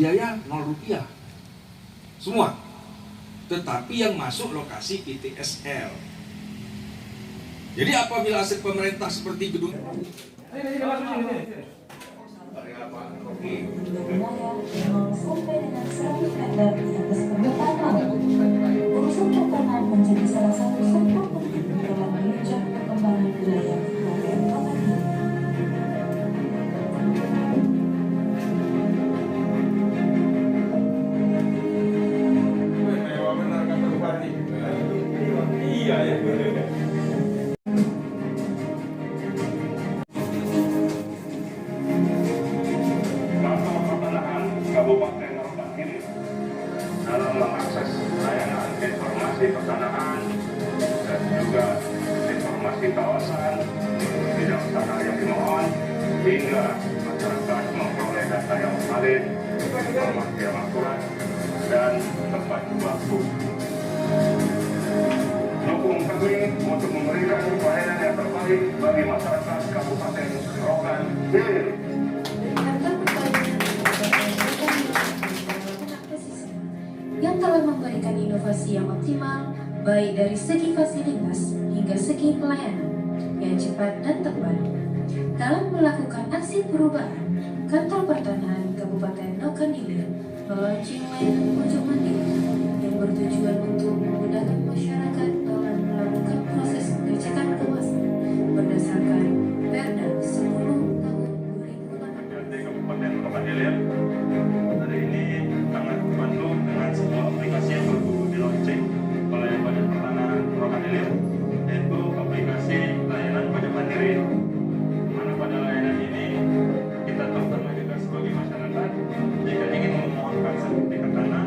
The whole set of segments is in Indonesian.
biaya 0 rupiah semua, tetapi yang masuk lokasi PTSL. Jadi apabila aset pemerintah seperti gedung urusan pertanahan menjadi salah satu sektor penting dalam menunjang perkembangan wilayah Kabupaten Kota Giri. Kabupaten Kota Giri dalam mengakses layanan informasi pertanahan dan juga informasi kawasan bidang tanah yang dimohon hingga masyarakat memperoleh data yang valid, informasi yang akurat dan tepat waktu. Dukung kami untuk memberikan pelayanan yang terbaik bagi masyarakat Kabupaten Rokan Hilir. Yang telah memberikan inovasi yang optimal baik dari segi fasilitas hingga segi pelayanan yang cepat dan tepat. Dalam melakukan aksi perubahan, Kantor Pertanahan Kabupaten Rokan Hilir melaunching layanan pojok mandiri yang bertujuan untuk memudahkan masyarakat dalam melakukan proses pengecekan kawasan berdasarkan Perda 10 tahun 2008. Kabupaten Rokan Hilir hari ini sangat terbantu dengan sebuah aplikasi yang baru di-launching oleh Badan Pertanahan Rokan Hilir, yaitu aplikasi layanan pajak mandiri. Mana pada layanan ini kita terutama juga sebagai masyarakat jika ingin memohonkan sertifikat tanah,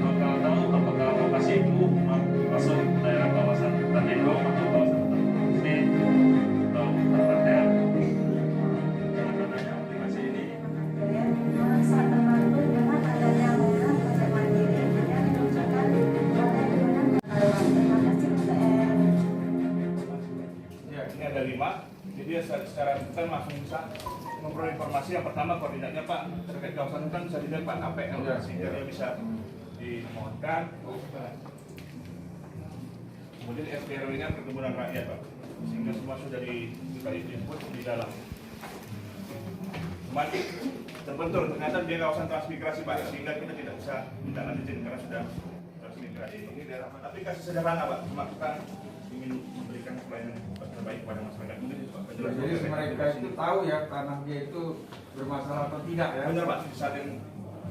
maka tahu apakah lokasi itu masuk daerah kawasan hutan lindung atau kawasan hutan produksi atau hutan rakyat. Dengan adanya aplikasi ini sangat terbantu dengan adanya layanan pajak mandiri yang diluncurkan oleh Badan Terima kasih UTM. Ya, ini ada 5. Jadi secara kita langsung bisa memperoleh informasi. Yang pertama koordinatnya Pak terkait kawasan hutan bisa dilihat Pak KPL sehingga dia bisa dimohonkan. Kemudian SPRW-nya perkebunan rakyat Pak, sehingga semua sudah disebut di dalam. Kemarin terbentur ternyata dia kawasan transmigrasi Pak, sehingga kita tidak bisa minta izin karena sudah transmigrasi. Ini daerah aplikasi sederhana Pak, cuma kita ingin memberikan pelayanan terbaik kepada masyarakat. Jadi mereka itu tahu ya tanah dia itu bermasalah atau tidak ya? Benar Pak, saat yang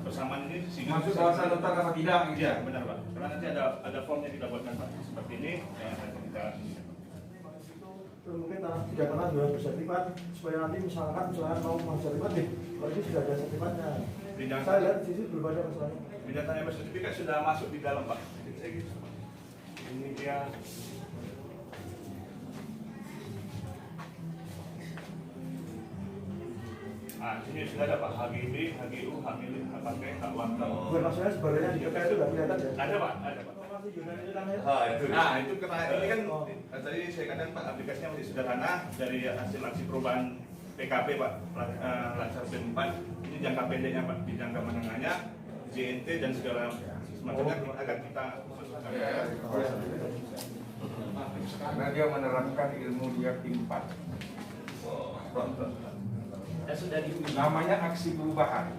bersamaan ini sehingga masuk kawasan hutan apa tidak? Gitu. Iya benar Pak, karena nanti ada form yang kita buatkan Pak seperti ini yang akan kita. Mungkin tidak pernah jual bersertifikat supaya nanti misalkan mau sertifikat nih, kalau ini sudah ada sertifikatnya. Saya lihat di sini belum ada masalahnya. Bidang tanah bersertifikat sudah masuk di dalam Pak. Ini dia. Nah, ini sudah ada Pak, HGB, HGU, hak milik, hak pakai, hak wakaf. Bukan maksudnya sebenarnya di KPR itu sudah kelihatan ya? Ada Pak, ada Pak. Itu karena ini kan tadi saya katakan Pak, aplikasinya masih sederhana dari hasil aksi perubahan PKP Pak, Lansar B4. Ini jangka pendeknya Pak, di jangka menengahnya JNT dan segala semacamnya agar kita karena dia menerapkan ilmu dia P4. Namanya aksi perubahan.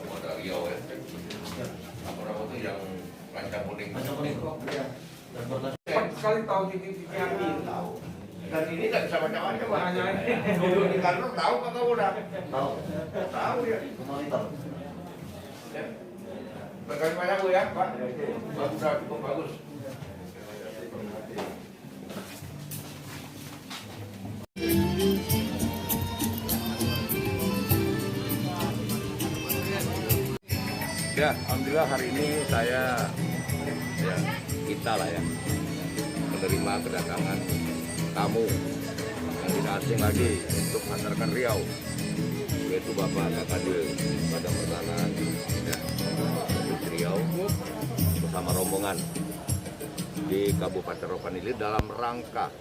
Ada Riau ya, apa itu yang Panca Kuning. Cepat sekali tahu titik-titiknya. Tahu. Dan ini nggak bisa macam-macam Pak. Duduk di kantor tahu kata udah. Tahu ya. Monitor. Ya. Berkali banyak Bu ya Pak. Bagus, cukup bagus. Ya, alhamdulillah hari ini kita lah ya menerima kedatangan tamu yang tidak asing lagi untuk mengantarkan Riau, yaitu Bapak Kakadil Badan Pertanahan ya, Riau bersama rombongan di Kabupaten Rokan Hilir dalam rangka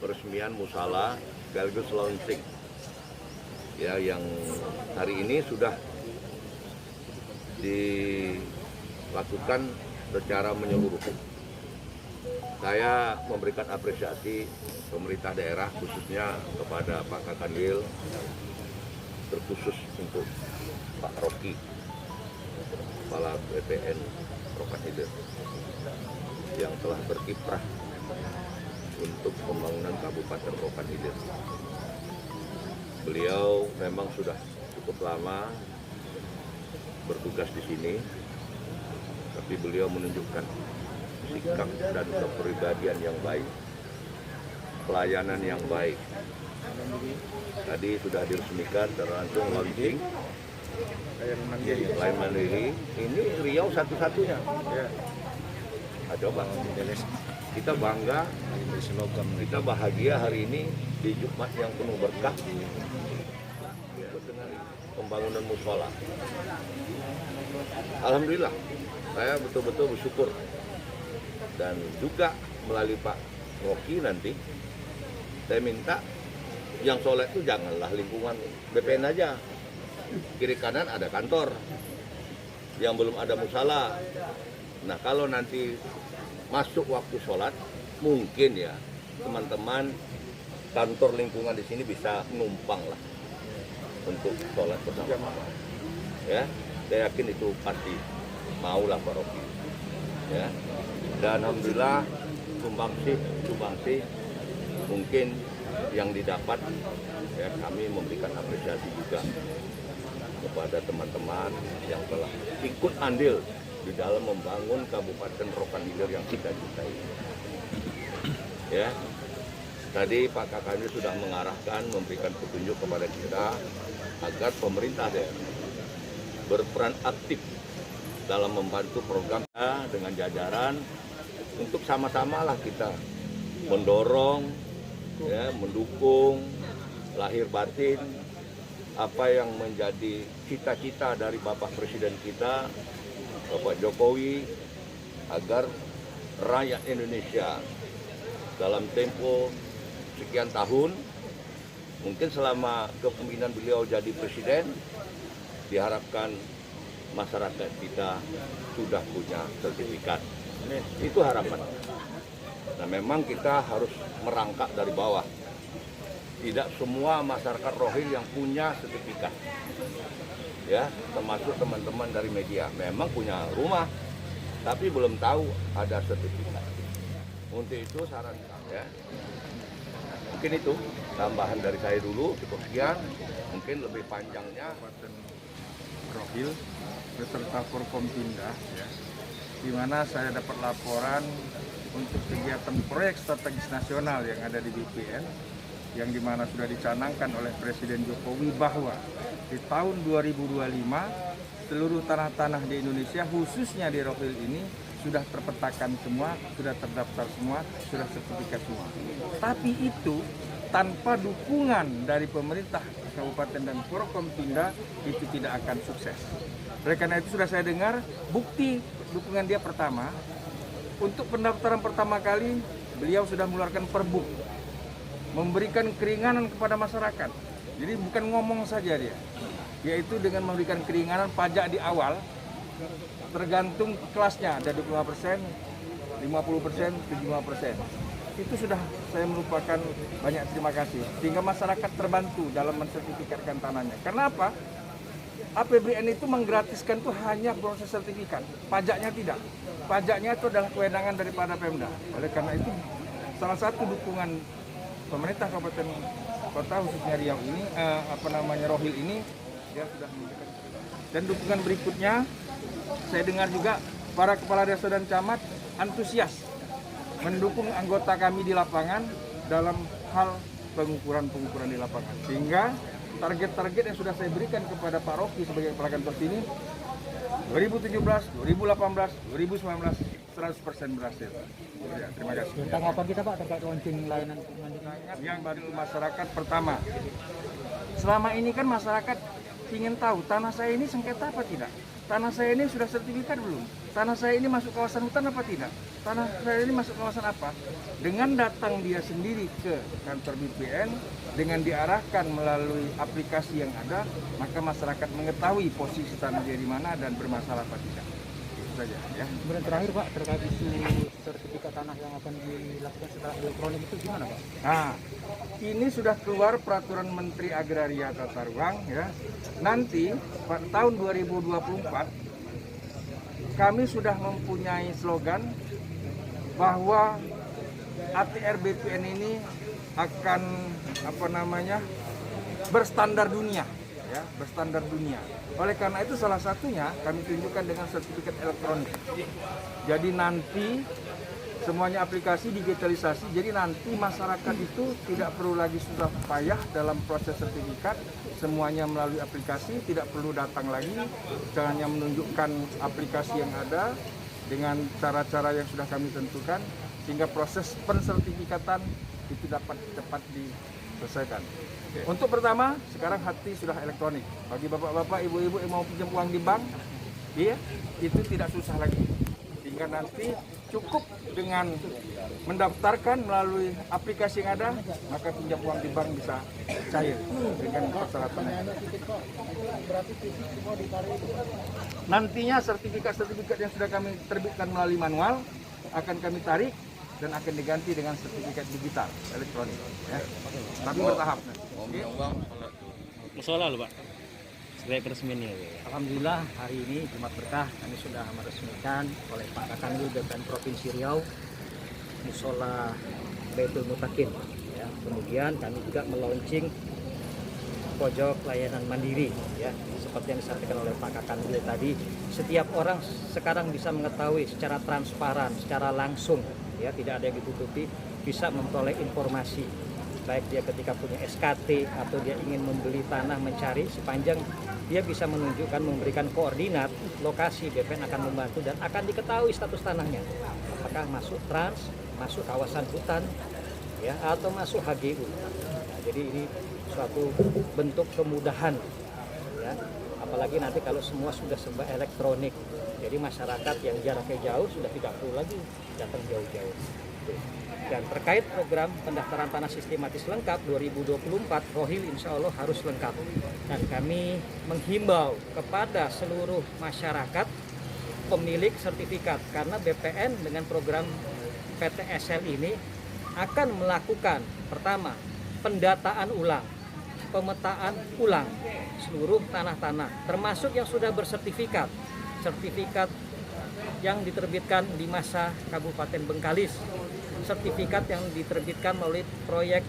peresmian musala sekaligus launching ya yang hari ini sudah dilakukan secara menyeluruh. Saya memberikan apresiasi pemerintah daerah khususnya kepada Pak Kakanwil, terkhusus untuk Pak Rocky, Kepala BPN Rokan Hilir, yang telah berkiprah untuk pembangunan Kabupaten Rokan Hilir. Beliau memang sudah cukup lama bertugas di sini, tapi beliau menunjukkan sikap dan kepribadian yang baik, pelayanan yang baik. Tadi sudah diresmikan langsung launching lain mandiri. Ini Riau satu-satunya. Coba kita bangga, kita bahagia hari ini di Jumat yang penuh berkah dengan pembangunan musola. Alhamdulillah, saya betul-betul bersyukur. Dan juga melalui Pak Rocky nanti, saya minta yang soleh itu janganlah lingkungan BPN aja. Kiri kanan ada kantor yang belum ada musala. Nah kalau nanti masuk waktu sholat, mungkin ya teman-teman kantor lingkungan di sini bisa numpang lah untuk sholat bersama-sama. Ya, saya yakin itu pasti maulah Pak Rocky. Ya. Dan alhamdulillah sumbangsi mungkin yang didapat, ya kami memberikan apresiasi juga kepada teman-teman yang telah ikut andil di dalam membangun Kabupaten Rokan Hilir yang kita cintai. Ya, tadi Pak Kakanwil sudah mengarahkan, memberikan petunjuk kepada kita agar pemerintah daerah berperan aktif dalam membantu program dengan jajaran untuk sama-sama lah kita mendorong, ya, mendukung lahir batin apa yang menjadi cita-cita dari Bapak Presiden kita, Bapak Jokowi, agar rakyat Indonesia dalam tempo sekian tahun, mungkin selama kepemimpinan beliau jadi presiden, diharapkan masyarakat kita sudah punya sertifikat. Itu harapan. Nah memang kita harus merangkak dari bawah. Tidak semua masyarakat Rohil yang punya sertifikat. Ya, termasuk teman-teman dari media. Memang punya rumah, tapi belum tahu ada sertifikat. Untuk itu saran saya, mungkin itu tambahan dari saya dulu, cukup sekian. Mungkin lebih panjangnya Rohil beserta Forkompinda, ya, di mana saya dapat laporan untuk kegiatan proyek strategis nasional yang ada di BPN, yang dimana sudah dicanangkan oleh Presiden Jokowi bahwa di tahun 2025 seluruh tanah-tanah di Indonesia, khususnya di Rohil ini, sudah terpetakan semua, sudah terdaftar semua, sudah sertifikat semua. Tapi itu tanpa dukungan dari pemerintah Kabupaten dan Forkompinda itu tidak akan sukses. Oleh karena itu sudah saya dengar bukti dukungan dia pertama. Untuk pendaftaran pertama kali beliau sudah mengeluarkan perbuk, memberikan keringanan kepada masyarakat. Jadi bukan ngomong saja dia, yaitu dengan memberikan keringanan pajak di awal, tergantung kelasnya, ada 25%, 50%, 75%. Itu sudah saya melupakan banyak terima kasih, sehingga masyarakat terbantu dalam mensertifikatkan tanahnya. Karena apa? APBN itu menggratiskan itu hanya proses sertifikat, pajaknya tidak. Pajaknya itu adalah kewenangan daripada Pemda. Oleh karena itu salah satu dukungan pemerintah Kabupaten Kota khususnya Riau ini, Rohil ini, dia sudah memberikan. Dan dukungan berikutnya, saya dengar juga para kepala desa dan camat antusias mendukung anggota kami di lapangan dalam hal pengukuran di lapangan. Sehingga target-target yang sudah saya berikan kepada Pak Rocky sebagai kepala kantor sini, 2017, 2018, 2019, 100% berhasil. Ya, terima kasih. Tanggapan kita Pak terkait launching layanan yang bantu masyarakat pertama. Selama ini kan masyarakat ingin tahu tanah saya ini sengketa apa tidak. tanah saya ini sudah sertifikat belum? Tanah saya ini masuk kawasan hutan apa tidak? Tanah saya ini masuk kawasan apa? Dengan datang dia sendiri ke kantor BPN, dengan diarahkan melalui aplikasi yang ada, maka masyarakat mengetahui posisi tanah dia di mana dan bermasalah apa tidak. Itu saja ya. Kemudian terakhir Pak, terkait isu sertifikat tanah yang akan dilakukan secara elektronik itu gimana Pak? Nah, ini sudah keluar peraturan Menteri Agraria Tata Ruang ya. Nanti pada tahun 2024 kami sudah mempunyai slogan bahwa ATR BPN ini akan berstandar dunia ya, berstandar dunia. Oleh karena itu salah satunya kami tunjukkan dengan sertifikat elektronik. Jadi nanti semuanya aplikasi digitalisasi, jadi nanti masyarakat itu tidak perlu lagi susah payah dalam proses sertifikat, semuanya melalui aplikasi, tidak perlu datang lagi, hanya menunjukkan aplikasi yang ada dengan cara-cara yang sudah kami tentukan, sehingga proses pensertifikatan itu dapat cepat diselesaikan. Untuk pertama, sekarang hati sudah elektronik. Bagi bapak-bapak, ibu-ibu yang mau pinjam uang di bank, ya, itu tidak susah lagi. Sehingga nanti cukup dengan mendaftarkan melalui aplikasi yang ada, maka pinjam uang di bank bisa cair dengan persyaratannya. Nantinya sertifikat-sertifikat yang sudah kami terbitkan melalui manual akan kami tarik dan akan diganti dengan sertifikat digital elektronik. Ya. Tapi bertahap. Musola loh Pak, sebagai resmi ini. Alhamdulillah hari ini Jumat Berkah kami sudah meresmikan oleh Pak Kakanwil BPN Provinsi Riau Musola Baitul Mutakin. Ya, kemudian kami juga melaunching pojok layanan mandiri. Ya, seperti yang disampaikan oleh Pak Kakanwil tadi, setiap orang sekarang bisa mengetahui secara transparan, secara langsung, ya tidak ada yang ditutupi, bisa memperoleh informasi. Baik dia ketika punya SKT atau dia ingin membeli tanah, mencari, sepanjang dia bisa menunjukkan, memberikan koordinat lokasi, BPN akan membantu dan akan diketahui status tanahnya, apakah masuk trans, masuk kawasan hutan, ya, atau masuk HGU. Nah, jadi ini suatu bentuk kemudahan, ya, apalagi nanti kalau semua sudah serba elektronik, jadi masyarakat yang jaraknya jauh sudah tidak perlu lagi datang jauh-jauh. Dan terkait program pendaftaran tanah sistematis lengkap 2024, Rohil insya Allah harus lengkap. Dan kami menghimbau kepada seluruh masyarakat pemilik sertifikat, karena BPN dengan program PTSL ini akan melakukan pertama pendataan ulang, pemetaan ulang seluruh tanah-tanah, termasuk yang sudah bersertifikat, sertifikat yang diterbitkan di masa Kabupaten Bengkalis, sertifikat yang diterbitkan melalui proyek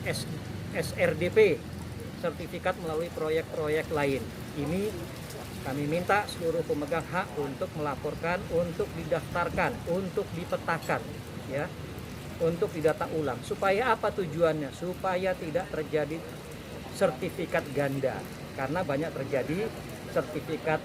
SRDP, sertifikat melalui proyek-proyek lain. Ini kami minta seluruh pemegang hak untuk melaporkan, untuk didaftarkan, untuk dipetakan, ya, untuk didata ulang. Supaya apa tujuannya? Supaya tidak terjadi sertifikat ganda, karena banyak terjadi sertifikat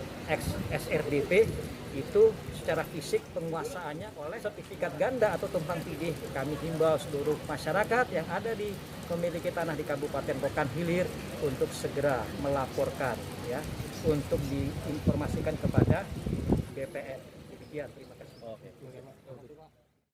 SRDP itu secara fisik penguasaannya oleh sertifikat ganda atau tumpang tindih. Kami himbau seluruh masyarakat yang ada di memiliki tanah di Kabupaten Rokan Hilir untuk segera melaporkan, ya, untuk diinformasikan kepada BPN. Demikian, terima kasih.